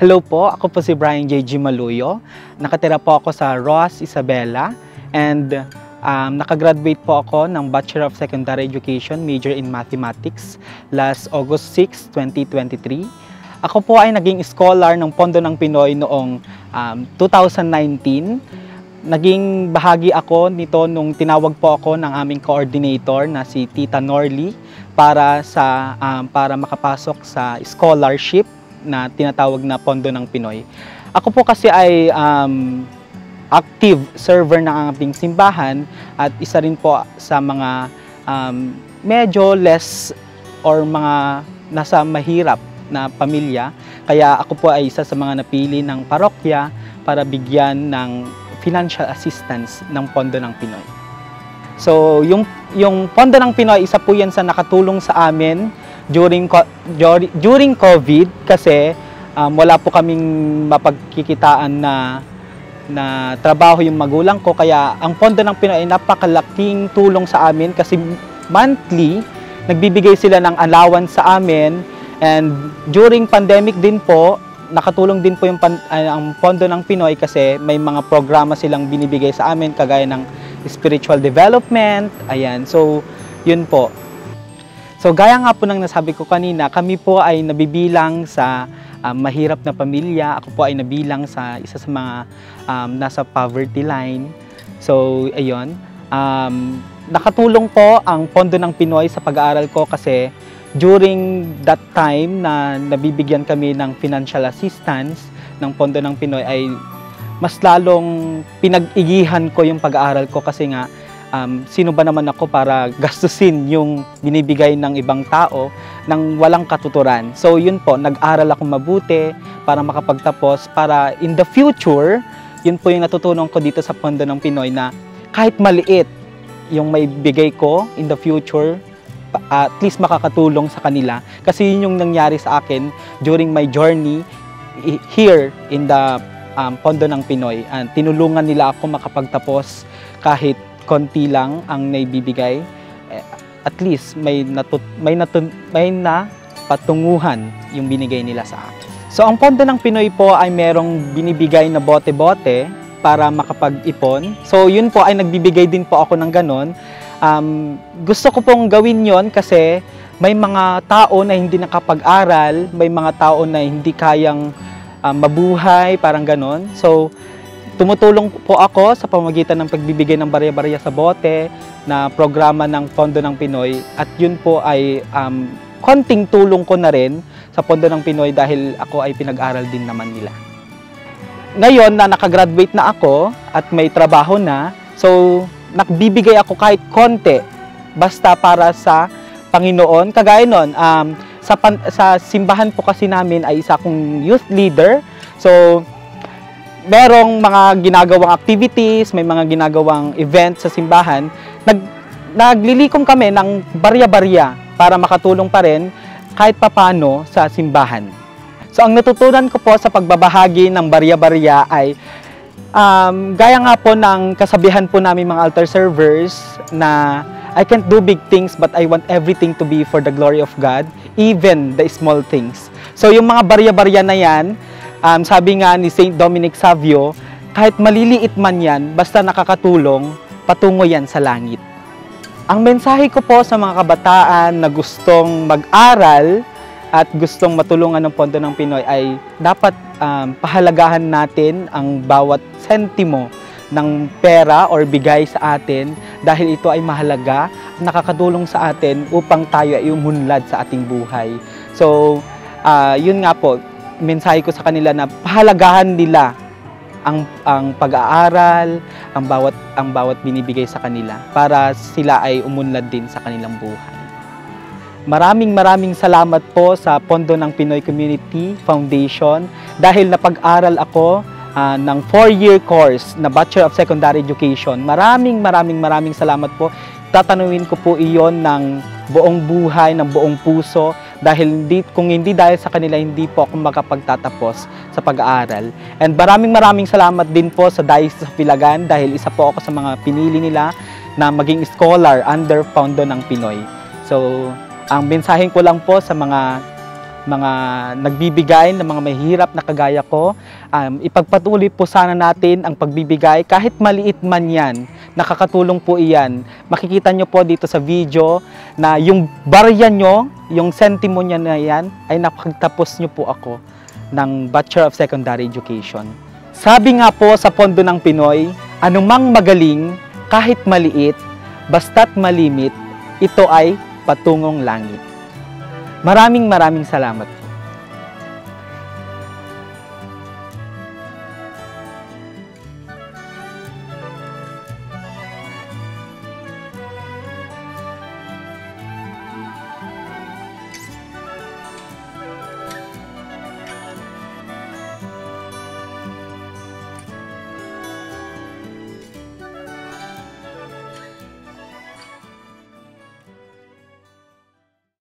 Hello po, ako po si Brian J.G. Maluyo. Nakatira po ako sa Roas, Isabela, and nakagraduate po ako ng Bachelor of Secondary Education, major in Mathematics, last August 6, 2023. Ako po ay naging scholar ng Pondo ng Pinoy noong 2019. Naging bahagi ako nito nung tinawag po ako ng aming coordinator na si Tita Norly para makapasok sa scholarship na tinatawag na Pondo ng Pinoy. Ako po kasi ay active server ng ating simbahan at isa rin po sa mga medyo less or mga nasa mahirap na pamilya. Kaya ako po ay isa sa mga napili ng parokya para bigyan ng financial assistance ng Pondo ng Pinoy. So, yung Pondo ng Pinoy, isa po yan sa nakatulong sa amin during COVID kasi wala po kaming mapagkikitaan na trabaho yung magulang ko. Kaya ang Pondo ng Pinoy ay napakalaking tulong sa amin kasi monthly nagbibigay sila ng allowance sa amin, and during pandemic din po nakatulong din po ang Pondo ng Pinoy kasi may mga programa silang binibigay sa amin kagaya ng spiritual development. Ayan, so yun po. So gaya nga po ng nasabi ko kanina, kami po ay nabibilang sa mahirap na pamilya. Ako po ay nabilang sa isa sa mga nasa poverty line. So ayun, nakatulong po ang Pondo ng Pinoy sa pag-aaral ko kasi during that time na nabibigyan kami ng financial assistance ng Pondo ng Pinoy ay mas lalong pinag-igihan ko yung pag-aaral ko kasi nga sino ba naman ako para gastusin yung binibigay ng ibang tao nang walang katuturan. So yun po, nag-aral ako mabuti para makapagtapos, para in the future, yun po yung natutunan ko dito sa Pondo ng Pinoy na kahit maliit yung may bigay ko in the future, at least makakatulong sa kanila. Kasi yun yung nangyari sa akin during my journey here in the Pondo ng Pinoy. Tinulungan nila ako makapagtapos kahit konti lang ang naibibigay, at least may napatunguhan yung binigay nila sa akin. So ang Pondo ng Pinoy po ay merong binibigay na bote-bote para makapag-ipon. So yun po ay nagbibigay din po ako ng ganon. Gusto ko pong gawin yon kasi may mga tao na hindi nakapag-aral, may mga tao na hindi kayang mabuhay, parang ganon. So tumutulong po ako sa pamamagitan ng pagbibigay ng barya-barya sa bote na programa ng Pondo ng Pinoy, at yun po ay konting tulong ko na rin sa Pondo ng Pinoy dahil ako ay pinag-aral din naman nila. Ngayon na nakagraduate na ako at may trabaho na, so nagbibigay ako kahit konti basta para sa Panginoon. Kagaya nun, sa simbahan po kasi namin ay isa akong youth leader. So merong mga ginagawang activities, may mga ginagawang events sa simbahan, naglilikom kami ng barya-barya para makatulong pa rin kahit papano sa simbahan. So ang natutunan ko po sa pagbabahagi ng barya-barya ay gaya nga po ng kasabihan po namin mga altar servers na I can't do big things but I want everything to be for the glory of God, even the small things. So yung mga barya-barya na yan, sabi nga ni Saint Dominic Savio, kahit maliliit man yan, basta nakakatulong, patungo yan sa langit. Ang mensahe ko po sa mga kabataan na gustong mag-aral at gustong matulungan ng Pondo ng Pinoy ay dapat pahalagahan natin ang bawat sentimo ng pera or bigay sa atin dahil ito ay mahalaga, nakakatulong sa atin upang tayo ay umunlad sa ating buhay. So, yun nga po, mensahe ko sa kanila na pahalagahan nila ang pag-aaral, ang bawat binibigay sa kanila para sila ay umunlad din sa kanilang buhay. Maraming salamat po sa Pondo ng Pinoy Community Foundation dahil napag-aral ako ng 4-year course na Bachelor of Secondary Education. Maraming salamat po. Tatanungin ko po iyon ng buong buhay, ng buong puso dahil kung hindi dahil sa kanila, hindi po ako makapagtatapos sa pag-aaral. And maraming salamat din po sa Diocese of Vilagan dahil isa po ako sa mga pinili nila na maging scholar under Pondo ng Pinoy. So, ang mensahe ko lang po sa mga mga nagbibigay ng mga mahihirap na kagaya ko. Ipagpatuloy po sana natin ang pagbibigay kahit maliit man yan. Nakakatulong po iyan. Makikita nyo po dito sa video na yung barya nyo, yung sentimo nyo na yan, ay napagtapos nyo po ako ng Bachelor of Secondary Education. Sabi nga po sa Pondo ng Pinoy, anumang magaling, kahit maliit, basta't malimit, ito ay patungong langit. Maraming salamat.